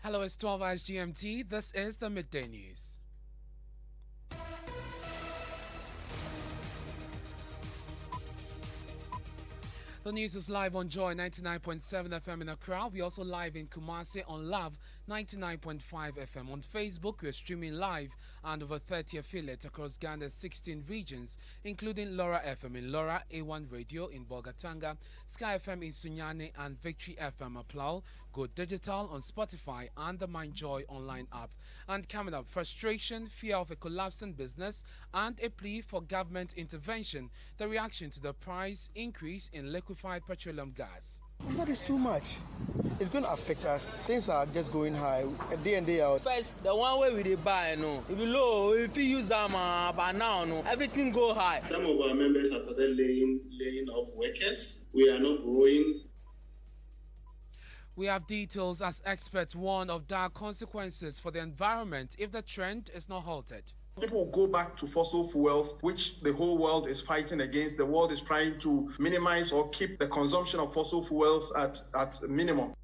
Hello, it's 12 hours GMT. This is the Midday News. The news is live on Joy 99.7 FM in Accra. We're also live in Kumasi on Love 99.5 FM. On Facebook, we're streaming live and over 30 affiliates across Ghana's 16 regions, including Laura FM in Laura, A1 Radio in Bolgatanga, Sky FM in Sunyani, and Victory FM Aplau. Go digital on Spotify and the Mind Joy online app. And coming up, frustration, fear of a collapsing business, and a plea for government intervention. The reaction to the price increase in liquefied petroleum gas. That is too much. It's going to affect us. Things are just going high day in, day out. First, the one way we dey buy, if you low, if you use them, but now, everything go high. Some of our members have started laying off workers. We are not growing. We have details as experts warn of dire consequences for the environment if the trend is not halted. People will go back to fossil fuels, which the whole world is fighting against. The world is trying to minimize or keep the consumption of fossil fuels at minimum.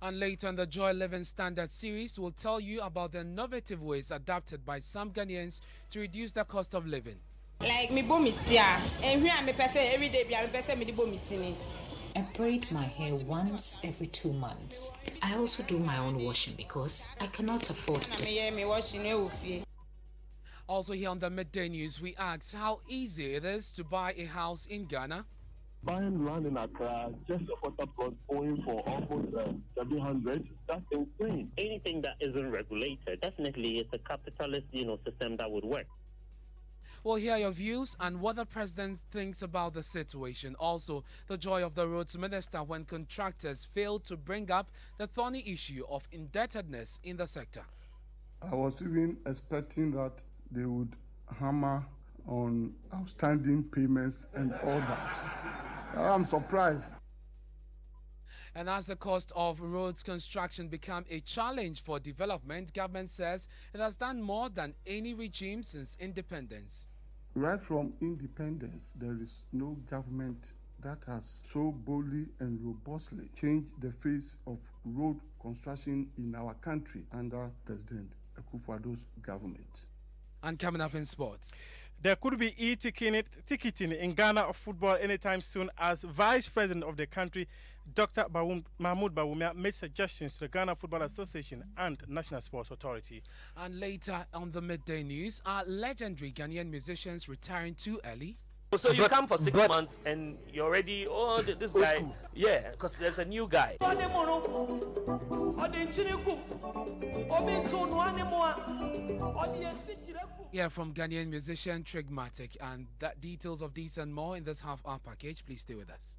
And later in the Joy Living Standard series, we'll tell you about the innovative ways adapted by some Ghanaians to reduce the cost of living. Like me bomitia, and here me person every day. Me person me bomitini. I braid my hair once every 2 months. I also do my own washing because I cannot afford this. Also here on the Midday News, we ask how easy it is to buy a house in Ghana. Buying land in Accra, just a quarter plot going for almost 700. That's insane. Anything that isn't regulated, definitely it's a capitalist, system that would work. We'll hear your views and what the president thinks about the situation. Also, the joy of the roads minister when contractors failed to bring up the thorny issue of indebtedness in the sector. I was even expecting that they would hammer on outstanding payments and all that. I'm surprised. And as the cost of roads construction become a challenge for development, government says it has done more than any regime since independence. Right from independence, there is no government that has so boldly and robustly changed the face of road construction in our country under President Akufo-Addo's government. And coming up in sports, there could be ticketing in Ghana football anytime soon as Vice President of the country, Dr. Mahmoud Bawumia, made suggestions to the Ghana Football Association and National Sports Authority. And later on the Midday News, are legendary Ghanaian musicians retiring too early? So you come for 6 months and you're already, this guy, school. Yeah, because there's a new guy. Yeah, from Ghanaian musician Trigmatic, and that details of these and more in this half-hour package. Please stay with us.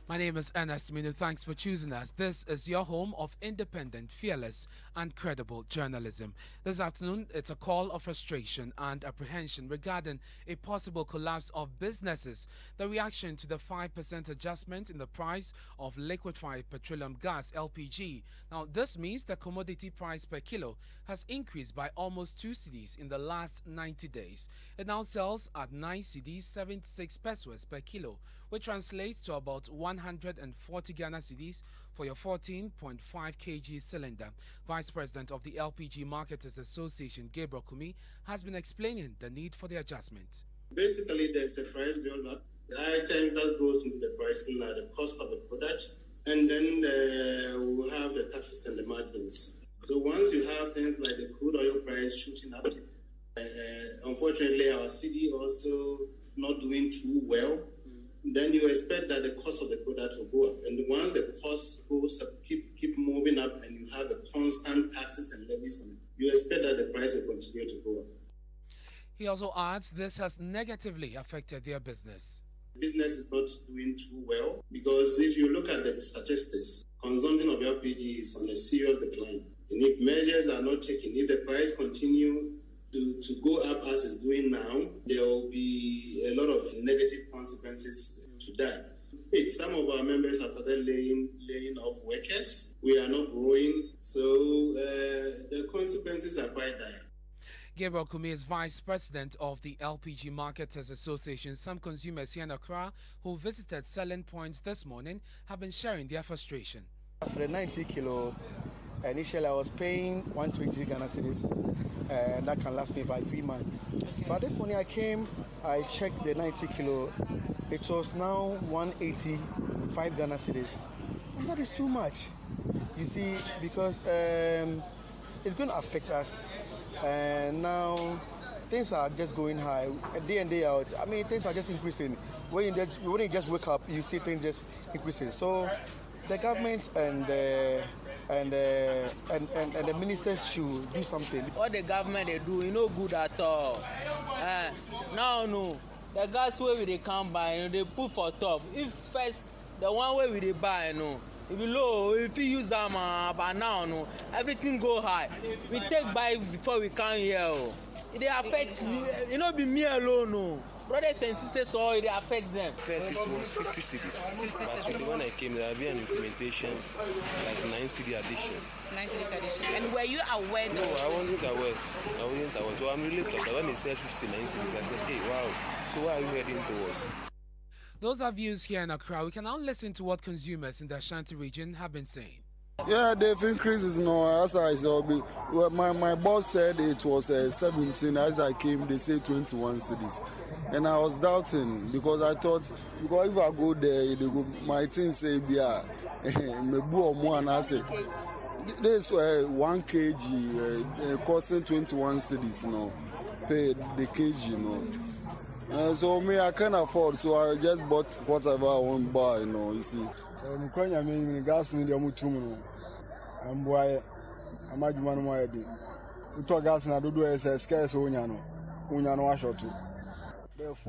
My name is Ernest. Manu. Thanks for choosing us. This is your home of independent, fearless, and credible journalism. This afternoon, it's a call of frustration and apprehension regarding a possible collapse of businesses. The reaction to the 5% adjustment in the price of liquefied petroleum gas, LPG. Now, this means the commodity price per kilo has increased by almost 2 cedis in the last 90 days. It now sells at 9 cedis, 76 pesos per kilo, which translates to about 140 Ghana cedis for your 14.5 kg cylinder. Vice President of the LPG Marketers Association, Gabriel Kumi, has been explaining the need for the adjustment. Basically, there's a price build-up. The item that goes into the pricing are the cost of the product, and then we'll have the taxes and the margins. So once you have things like the crude oil price shooting up, unfortunately, our CD also not doing too well. Then you expect that the cost of the product will go up. And once the cost goes up, keep moving up, and you have a constant taxes and levies on it, you expect that the price will continue to go up. He also adds this has negatively affected their business. Business is not doing too well because if you look at the statistics, consumption of LPG is on a serious decline. And if measures are not taken, if the price continues to go up as it's doing now, there will be a lot of negative consequences to that. Some of our members have started laying off workers. We are not growing, so the consequences are quite dire. Gabriel Kumi is Vice President of the LPG Marketers Association. Some consumers here in Accra who visited selling points this morning have been sharing their frustration. For the 90 kilo, initially I was paying 120 Ghana cedis, and that can last me by 3 months. Okay. But this morning I came, I checked the 90 kilo, it was now 185 Ghana cedis. And that is too much, you see, because it's going to affect us. And now things are just going high, day in, day out. I mean, things are just increasing. When you just wake up, you see things just increasing. So the government and the ministers should do something. What the government they do, you know, good at all. Now, no, the gas way they come by, you know, they put for top. If first the one way they buy, you know, if you low, if you use them, but now, no, everything go high. We take buy before we come here. It affects me, you know, be me alone, no. Brothers and sisters, so it affects them. First, it was 50 cities. But when I came, there will be an implementation, like 9 city addition. 9 cities addition. And were you aware? No, I wasn't aware. So I'm really surprised. When they said 59 cities, I said, hey, wow. So where are you heading towards? Those are views here in Accra. We can now listen to what consumers in the Ashanti region have been saying. Yeah, they've increased it now. As I saw, my boss said it was 17. As I came, they say 21 cities. And I was doubting because I thought, because if I go there, they go, my thing say, yeah, I said, this 1 kg costing 21 cities, you know, pay the kg, you know. So me, I can't afford, so I just bought whatever I want to buy, you know, you see. Gas in the mutumu, and why I'm a man. Why did you talk gas and I do a scarce unyano ashotu.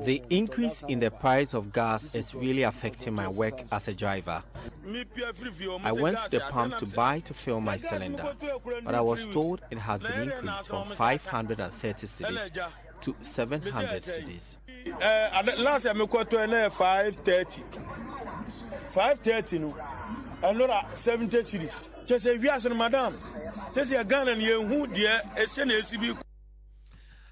The increase in the price of gas is really affecting my work as a driver. I went to the pump to buy to fill my cylinder, but I was told it has been increased from 530 cedis to 700 cedis. Last time I got to 530. 530 no, another 70 cedis. Just say we are madam. Just say Ghana and who dear SNACB.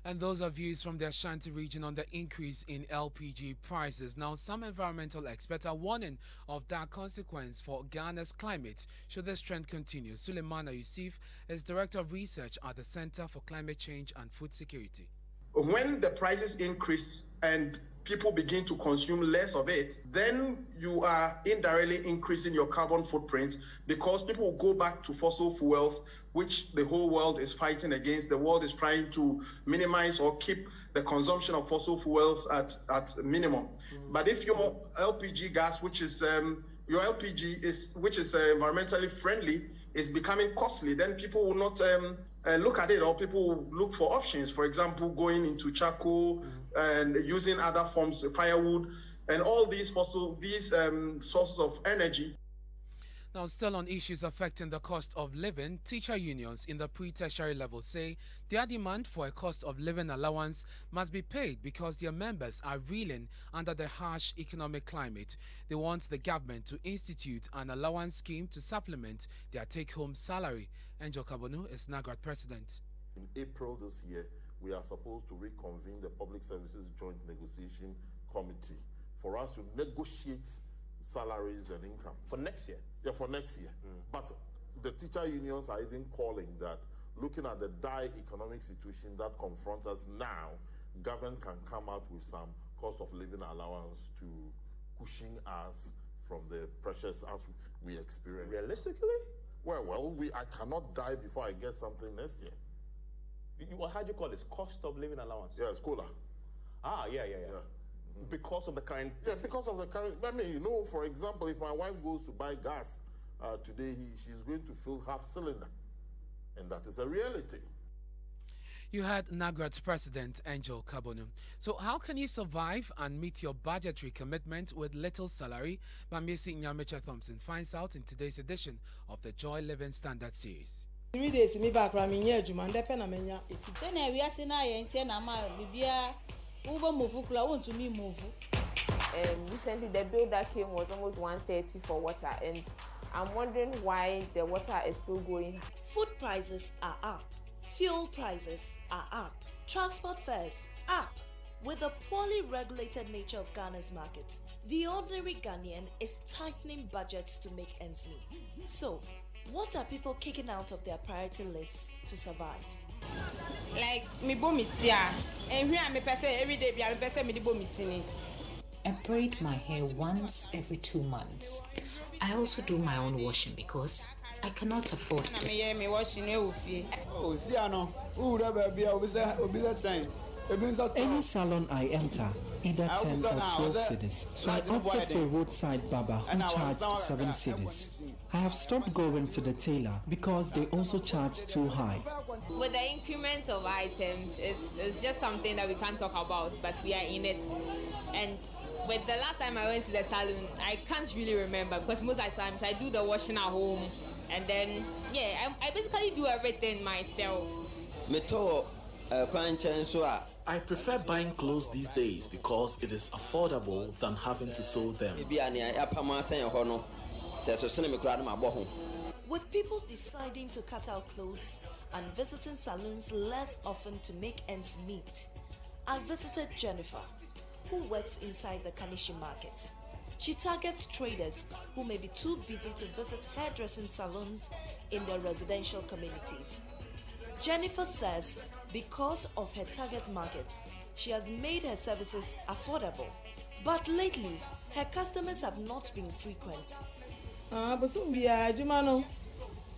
And those are views from the Ashanti region on the increase in LPG prices. Now, some environmental experts are warning of that consequence for Ghana's climate should this trend continue. Suleimana Yusuf is Director of Research at the Center for Climate Change and Food Security. When the prices increase and people begin to consume less of it, then you are indirectly increasing your carbon footprint because people will go back to fossil fuels, which the whole world is fighting against. The world is trying to minimize or keep the consumption of fossil fuels at minimum. But if your LPG gas, which is which is environmentally friendly, is becoming costly, then people will not look at it, or people will look for options. For example, going into charcoal and using other forms of firewood and all these sources of energy. Now, still on issues affecting the cost of living, teacher unions in the pre-tertiary level say their demand for a cost of living allowance must be paid because their members are reeling under the harsh economic climate. They want the government to institute an allowance scheme to supplement their take-home salary. Angel Kabonu is NAGRAT president. In April this year, we are supposed to reconvene the Public Services Joint Negotiation Committee for us to negotiate salaries and income. For next year? Yeah, for next year. But the teacher unions are even calling that, looking at the dire economic situation that confronts us now, government can come out with some cost of living allowance to cushion us from the pressures as we experience. Realistically? Well, I cannot die before I get something next year. How do you call this? Cost of living allowance? Yeah, it's COLA. Yeah. Because of the current... Yeah, because of the current... I mean, you know, for example, if my wife goes to buy gas today, she's going to fill half cylinder. And that is a reality. You had NAGRAT's president, Angel Kabonu. So how can you survive and meet your budgetary commitment with little salary? Bamisi Nyamecha Thompson finds out in today's edition of the Joy Living Standard Series. 3 days me back from here, Juman, depend on me. Then we are seeing Bibia. Uber move, want to me move. Recently, the bill that came was almost 130 for water, and I'm wondering why the water is still going. Food prices are up. Fuel prices are up. Transport fares up. With the poorly regulated nature of Ghana's markets, the ordinary Ghanaian is tightening budgets to make ends meet. So, what are people kicking out of their priority list to survive? Like me bomitia, and here me pese every day me pese me di bomitini. I braid my hair once every 2 months. I also do my own washing because I cannot afford this. Oh, see, I know. Ooh, that baby, I'll be that time. Any salon I enter, either 10 or 12 cedis, so I opted for a roadside barber who charged 7 cedis. I have stopped going to the tailor because they also charge too high. With the increment of items, it's just something that we can't talk about, but we are in it. And with the last time I went to the salon, I can't really remember because most of the times I do the washing at home, and then I basically do everything myself. I prefer buying clothes these days because it is affordable than having to sew them. With people deciding to cut out clothes and visiting salons less often to make ends meet, I visited Jennifer, who works inside the Kanishi market. She targets traders who may be too busy to visit hairdressing salons in their residential communities. Jennifer says because of her target market, she has made her services affordable. But lately, her customers have not been frequent.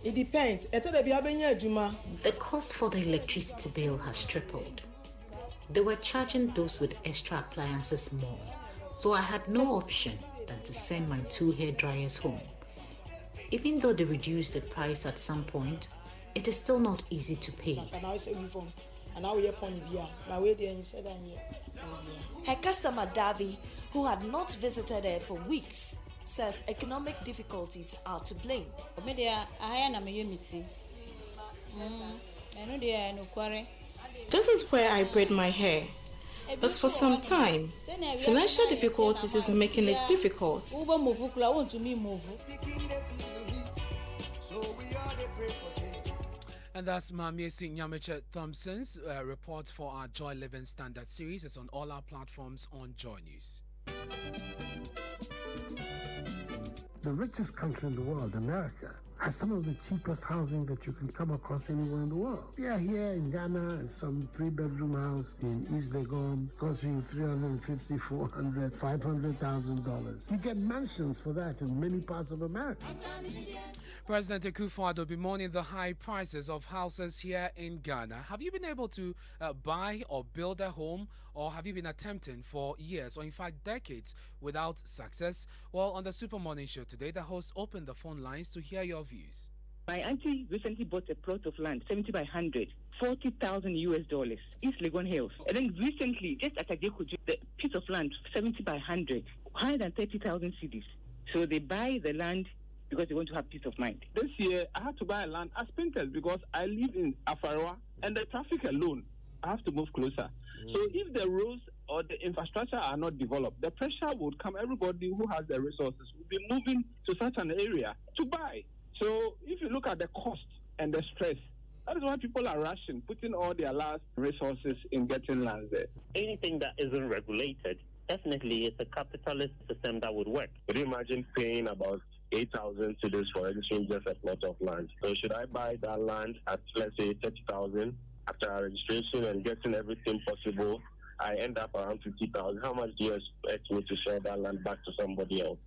It depends. The cost for the electricity bill has tripled. They were charging those with extra appliances more, so I had no option than to send my 2 hair dryers home. Even though they reduced the price at some point, it is still not easy to pay. Her customer Davi, who had not visited her for weeks, says economic difficulties are to blame. This is where I braid my hair. But for some time, financial difficulties is making it difficult. And that's Mamiesi Nyamiche Thompson's report for our Joy Living Standard series. It's on all our platforms on Joy News. The richest country in the world, America, has some of the cheapest housing that you can come across anywhere in the world. We are here in Ghana, and some 3-bedroom house in East Legon costing you $350,000, $400,000, $500,000. You get mansions for that in many parts of America. President Akufo-Addo bemoaning the high prices of houses here in Ghana. Have you been able to buy or build a home, or have you been attempting for years or in fact decades without success? Well, on the Super Morning Show today, the host opened the phone lines to hear your views. My auntie recently bought a plot of land, 70 by 100, $40,000, East Legon Hills. And then recently, just at Kojo, the piece of land, 70 by 100, 130,000 cedis. So they buy the land because they want to have peace of mind. This year, I had to buy a land as Pinkers because I live in Afarawa, and the traffic alone, I have to move closer. So if the roads or the infrastructure are not developed, the pressure would come. Everybody who has the resources will be moving to such an area to buy. So if you look at the cost and the stress, that is why people are rushing, putting all their last resources in getting land there. Anything that isn't regulated, definitely it's a capitalist system that would work. Could you imagine paying about 8,000 cedis for registering just a plot of land? So should I buy that land at, let's say, 30,000 after registration and getting everything possible? I end up around 50,000. How much do you expect me to sell that land back to somebody else?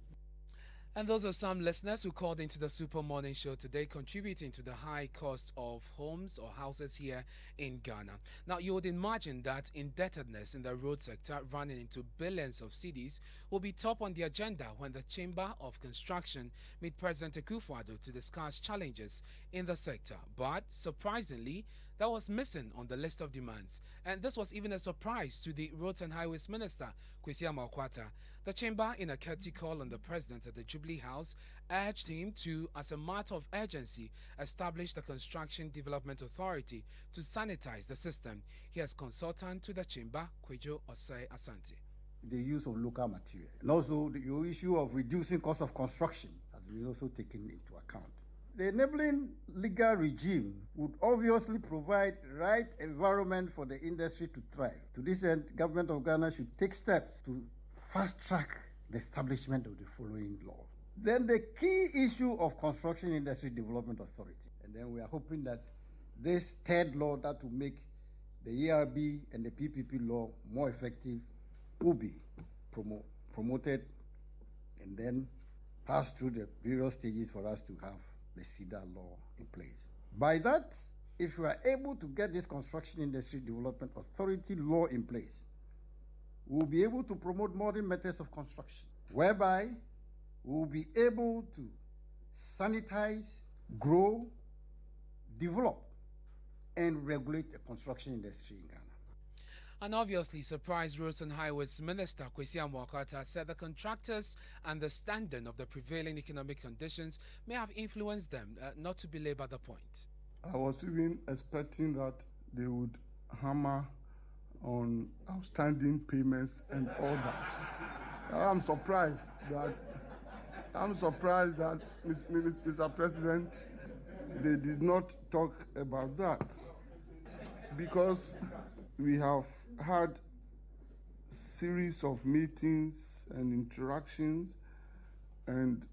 And those are some listeners who called into the Super Morning Show today, contributing to the high cost of homes or houses here in Ghana. Now, you would imagine that indebtedness in the road sector, running into billions of cedis, will be top on the agenda when the Chamber of Construction meet President Akufo-Addo to discuss challenges in the sector. But surprisingly, that was missing on the list of demands. And this was even a surprise to the Roads and Highways Minister, Kwesi Amakwata. The chamber, in a courtesy call on the president at the Jubilee House, urged him to, as a matter of urgency, establish the Construction Development Authority to sanitize the system. He is consultant to the chamber, Kojo Osei Asante. The use of local material. And also the issue of reducing cost of construction has been also taken into account. The enabling legal regime would obviously provide right environment for the industry to thrive. To this end, Government of Ghana should take steps to fast-track the establishment of the following law. Then the key issue of Construction Industry Development Authority. And then we are hoping that this third law that will make the ERB and the PPP law more effective will be promoted and then pass through the various stages for us to have the CEDA law in place. By that, if we are able to get this Construction Industry Development Authority law in place, we will be able to promote modern methods of construction, whereby we will be able to sanitize, grow, develop, and regulate the construction industry in Ghana. And obviously, surprised Roads and Highways Minister Kwesi Amoako-Attah said the contractors' understanding of the prevailing economic conditions may have influenced them, not to belabor the point. I was even expecting that they would hammer on outstanding payments and all that. I'm surprised that, Mr. President, they did not talk about that, because we have had series of meetings and interactions, and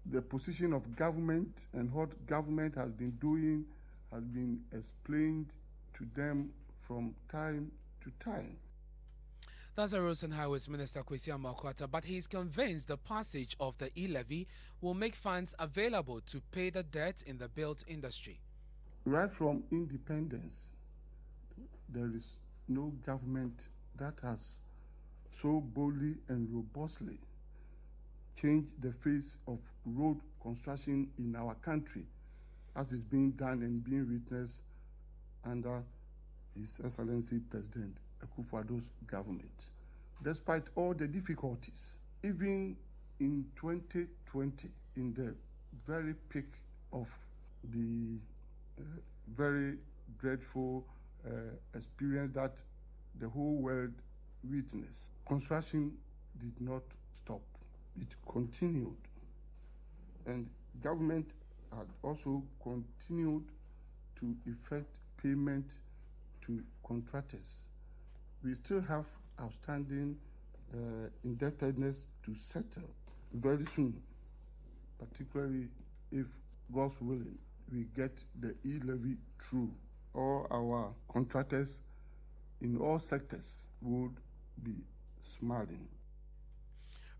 the position of government and what government has been doing has been explained to them from time to time. That's the Roads and Highways Minister Kwesi Amoako-Attah, but he is convinced the passage of the e-levy will make funds available to pay the debt in the built industry. Right from independence, there is no government that has so boldly and robustly changed the face of road construction in our country as is being done and being witnessed under His Excellency President Akufo-Addo's government. Despite all the difficulties, even in 2020, in the very peak of the very dreadful experience that the whole world witnessed, construction did not stop. It continued. And government had also continued to effect payment to contractors. We still have outstanding indebtedness to settle very soon, particularly if, God's willing, we get the e-levy through. All our contractors in all sectors would be smiling.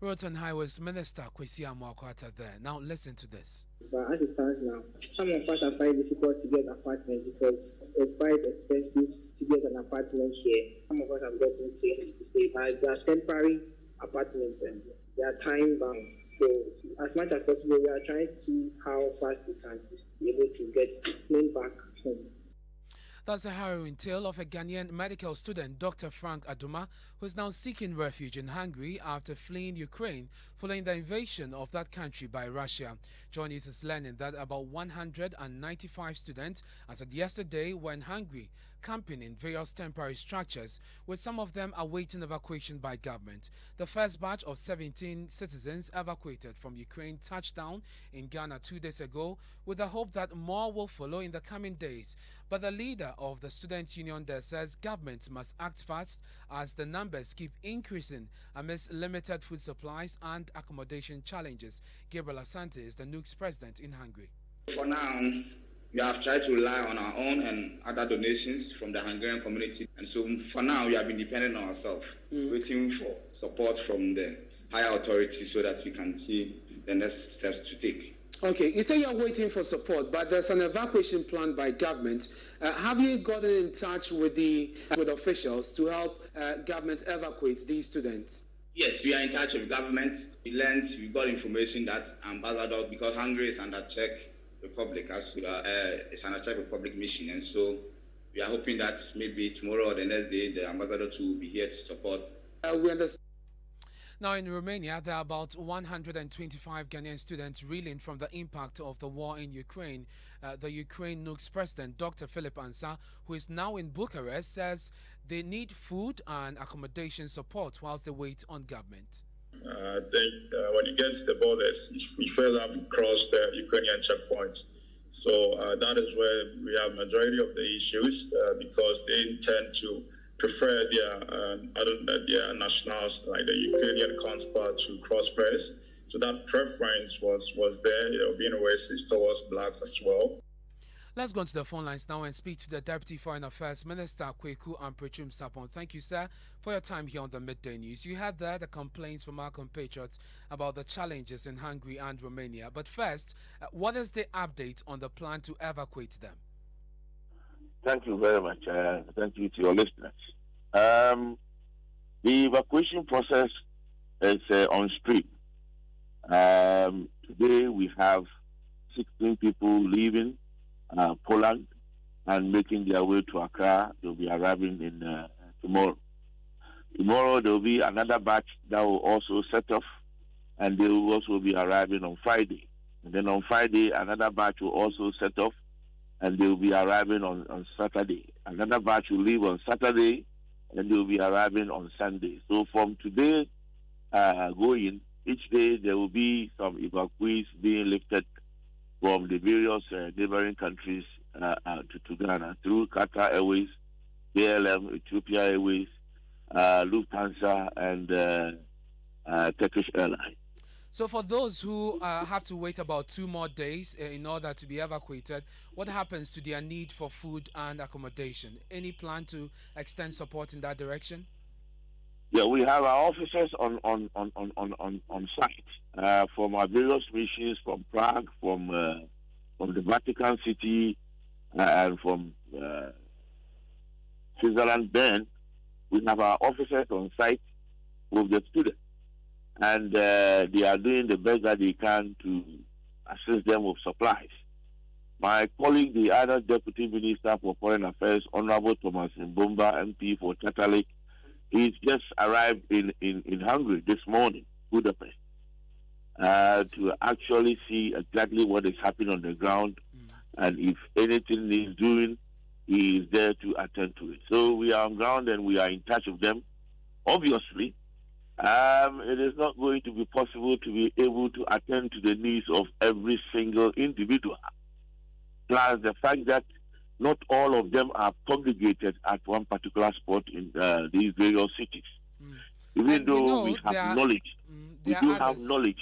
Roads and Highways Minister Kwesi Amoako-Attah there. Now listen to this. But as it stands now, some of us are finding it difficult to get an apartment because it's quite expensive to get an apartment here. Some of us have gotten places to stay, but they are temporary apartments and they are time bound. So as much as possible, we are trying to see how fast we can be able to get plane back home. That's the harrowing tale of a Ghanaian medical student, Dr. Frank Aduma, who is now seeking refuge in Hungary after fleeing Ukraine following the invasion of that country by Russia. Joy News is learning that about 195 students, as of yesterday, were in Hungary, camping in various temporary structures, with some of them awaiting evacuation by government. The first batch of 17 citizens evacuated from Ukraine touched down in Ghana 2 days ago, with the hope that more will follow in the coming days. But the leader of the student union there says government must act fast as the numbers keep increasing amidst limited food supplies and accommodation challenges. Gabriel Asante is the NUC's president in Hungary. For now, we have tried to rely on our own and other donations from the Hungarian community. And so for now, we have been dependent on ourselves, waiting for support from the higher authorities so that we can see the next steps to take. Okay, you say you're waiting for support, but there's an evacuation plan by government. Have you gotten in touch with officials to help government evacuate these students? Yes, we are in touch with government. We got information that ambassador, because Hungary is under Czech Republic, it's under Czech Republic mission, and so we are hoping that maybe tomorrow or the next day, the ambassador too will be here to support. We understand. Now in Romania, there are about 125 Ghanaian students reeling from the impact of the war in Ukraine. The Ukraine NUC's president, Dr. Philip Ansa, who is now in Bucharest, says they need food and accommodation support whilst they wait on government. I think when you get to the borders, you first have to cross the Ukrainian checkpoints. So that is where we have majority of the issues because they tend to prefer their nationals, like the Ukrainian counterpart, to cross-dress. So that preference was there, being racist towards blacks as well. Let's go to the phone lines now and speak to the Deputy Foreign Affairs Minister, Kojo Sapon. Thank you, sir, for your time here on the Midday News. You had there the complaints from our compatriots about the challenges in Hungary and Romania. But first, what is the update on the plan to evacuate them? Thank you very much. Thank you to your listeners. The evacuation process is on stream. Today we have 16 people leaving Poland and making their way to Accra. They'll be arriving in tomorrow. Tomorrow there will be another batch that will also set off, and they will also be arriving on Friday. And then on Friday, another batch will also set off, and they will be arriving on Saturday. Another batch will leave on Saturday, and they will be arriving on Sunday. So from today going, each day there will be some evacuees being lifted from the various neighboring countries to Ghana through Qatar Airways, KLM, Ethiopia Airways, Lufthansa, and Turkish Airlines. So for those who have to wait about 2 more days in order to be evacuated, what happens to their need for food and accommodation? Any plan to extend support in that direction? Yeah, we have our officers on site from our various missions, from Prague, from the Vatican City, and from Switzerland. Bern. We have our officers on site with the students, and they are doing the best that they can to assist them with supplies. My colleague, the other Deputy Minister for Foreign Affairs, Honorable Thomas Mbomba, MP for Tatalik, he's just arrived in Hungary this morning, Budapest, to actually see exactly what is happening on the ground, and if anything needs doing, he is there to attend to it. So we are on ground and we are in touch with them. Obviously, it is not going to be possible to be able to attend to the needs of every single individual. Plus the fact that not all of them are congregated at one particular spot in these various cities. Even though we have knowledge, we do have knowledge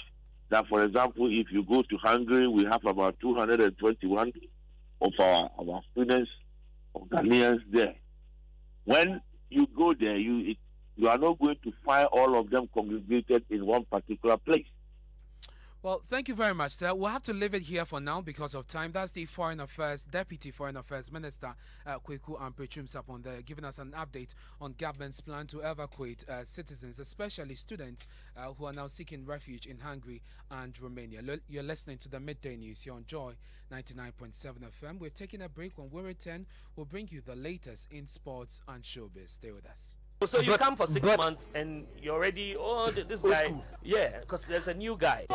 that, for example, if you go to Hungary, we have about 221 of our students, of Ghanaians there. When you go there, you are not going to find all of them congregated in one particular place. Well, thank you very much, sir. We'll have to leave it here for now because of time. That's the Deputy Foreign Affairs Minister, Kojo Sapon, there, giving us an update on government's plan to evacuate citizens, especially students who are now seeking refuge in Hungary and Romania. You're listening to the Midday News here on Joy 99.7 FM. We're taking a break. When we return, we'll bring you the latest in sports and showbiz. Stay with us. So you come for 6 months and you're already, this guy, school. Yeah, because there's a new guy.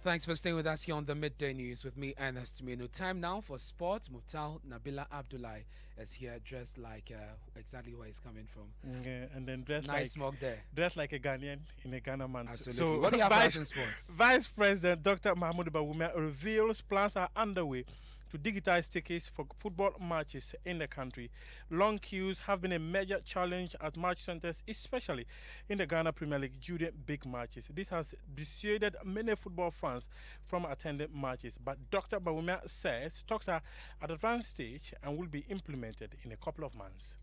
Thanks for staying with us here on the Midday News with me, Ernest. Time now for sports. Muftal Nabila Abdullahi is here dressed like exactly where he's coming from. Yeah, and then dressed nice smoke there. Dressed like a Ghanaian in a Ghana month. Absolutely. So what do you have for us in sports? Vice President Dr. Mahmoud Bawumia reveals plans are underway to digitize tickets for football matches in the country. Long queues have been a major challenge at match centers, especially in the Ghana Premier League during big matches. This has dissuaded many football fans from attending matches. But Dr. Bawumia says talks are at advanced stage and will be implemented in a couple of months.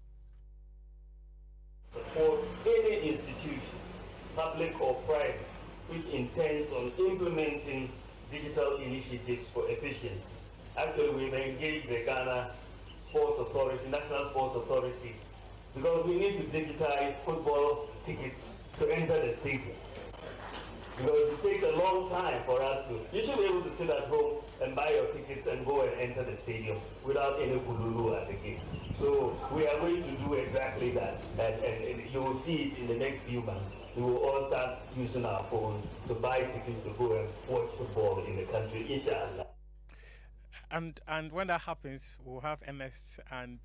For any institution, public or private, which intends on implementing digital initiatives for efficiency. Actually, we've engaged the Ghana Sports Authority, National Sports Authority, because we need to digitize football tickets to enter the stadium. because it takes a long time for us to. You should be able to sit at home and buy your tickets and go and enter the stadium without any kululu at the gate. So we are going to do exactly that, and you will see it in the next few months. We will all start using our phones to buy tickets to go and watch football in the country, inshallah. And when that happens, we'll have Ernest and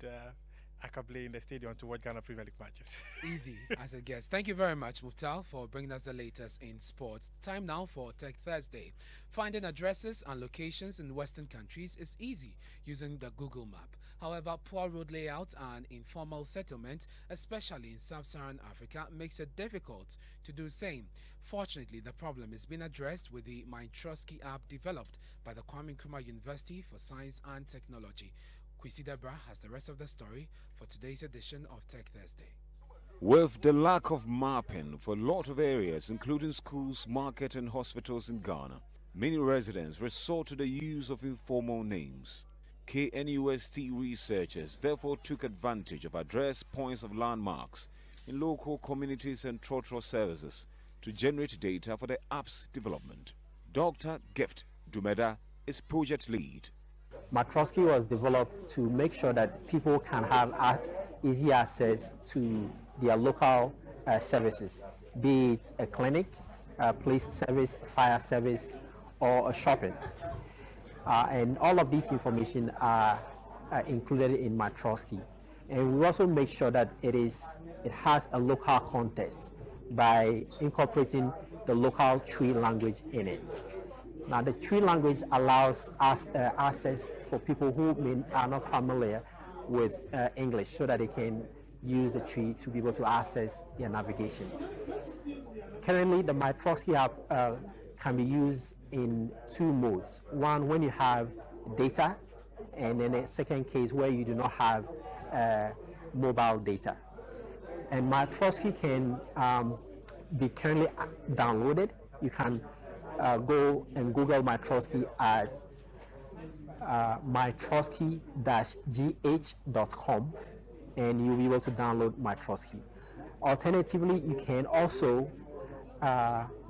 Akable in the stadium to watch Ghana Premier League matches. Easy as a guest. Thank you very much, Muftal, for bringing us the latest in sports. Time now for Tech Thursday. Finding addresses and locations in Western countries is easy using the Google Map. However, poor road layout and informal settlement, especially in sub-Saharan Africa, makes it difficult to do same. Fortunately, the problem is being addressed with the My Trusky app developed by the Kwame Nkrumah University for Science and Technology. Kwesi Debra has the rest of the story for today's edition of Tech Thursday. With the lack of mapping for a lot of areas, including schools, market and hospitals in Ghana, many residents resort to the use of informal names. KNUST researchers therefore took advantage of address points of landmarks in local communities and trotro services to generate data for the app's development. Dr. Gift Dumeda is project lead. Matroski was developed to make sure that people can have easy access to their local services, be it a clinic, a police service, fire service, or a shopping. And all of these information are included in Matroski. And we also make sure that it has a local context by incorporating the local Twi language in it. Now, the Twi language allows us access for people who are not familiar with English, so that they can use the Twi to be able to access their navigation. Currently, the Matroski app can be used in two modes. One, when you have data, and then a second case where you do not have mobile data. And Matroski can be currently downloaded. You can go and Google Matroski at mytroski-gh.com, and you'll be able to download Matroski. Alternatively, you can also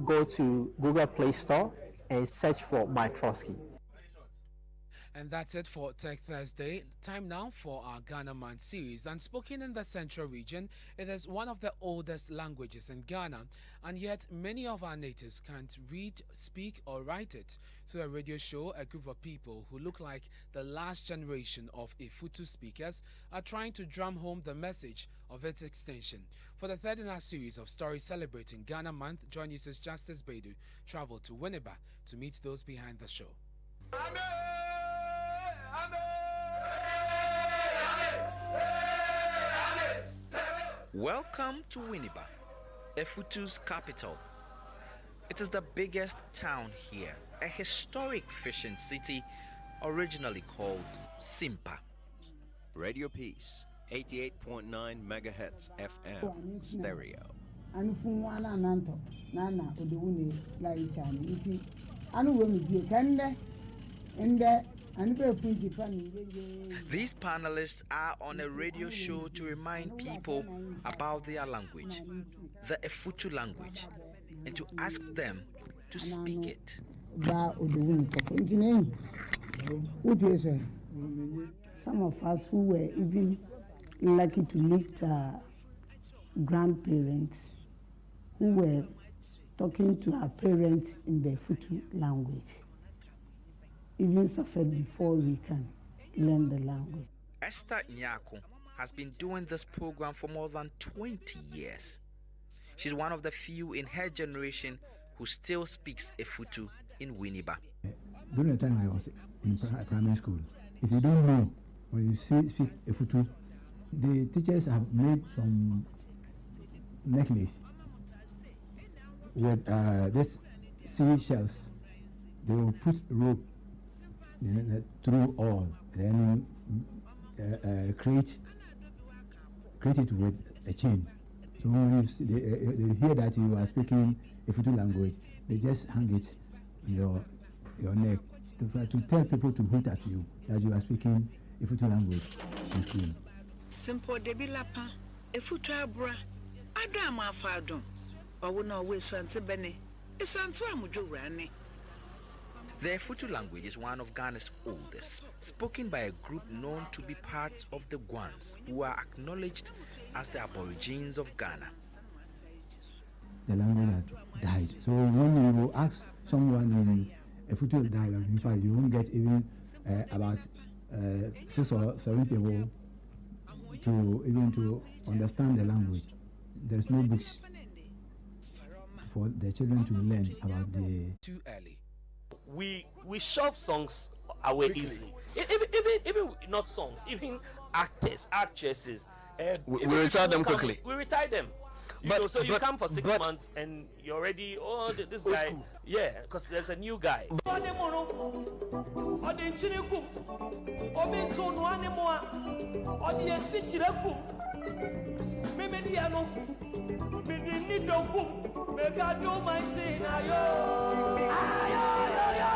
go to Google Play Store and search for Matroski. And that's it for Tech Thursday. Time now for our Ghana Man series. And spoken in the Central region, it is one of the oldest languages in Ghana, and yet many of our natives can't read, speak or write it. Through a radio show, a group of people who look like the last generation of Ifutu speakers are trying to drum home the message of its extinction. For the third in our series of stories celebrating Ghana Month, Joy News' Justice Bedu traveled to Winneba to meet those behind the show. Welcome to Winneba, Efutu's capital. It is the biggest town here, a historic fishing city originally called Simpa. Radio Peace, 88.9 megahertz FM stereo. These panelists are on a radio show to remind people about their language, the Efutu language, and to ask them to speak it. Some of us who were even lucky to meet grandparents who were talking to our parents in the Efutu language, even suffered before we can learn the language. Esther Nyako has been doing this program for more than 20 years. She's one of the few in her generation who still speaks Efutu in Winneba. During the time I was in primary school, if you don't know when you speak Efutu, the teachers have made some necklace with this seashells. They will put rope through all, then create it with a chain. So when they hear that you are speaking Efutu language, they just hang it in your neck to tell people to hoot at you that you are speaking Efutu language in school. Simple debilapa Efutu abra Adam afadon. Or no way so bene The Futu language is one of Ghana's oldest, spoken by a group known to be part of the Gwans, who are acknowledged as the Aborigines of Ghana. The language had died. So when you will ask someone in a Futu dialogue, in fact, you won't get even about 6 or 7 people to understand the language. There's no books for the children to learn about the... Too early. We shove songs away easily. Even not songs, even actors, actresses. We retire them quickly. We retire them. So you come for 6 months and you're already, this guy. School. Yeah, because there's a new guy.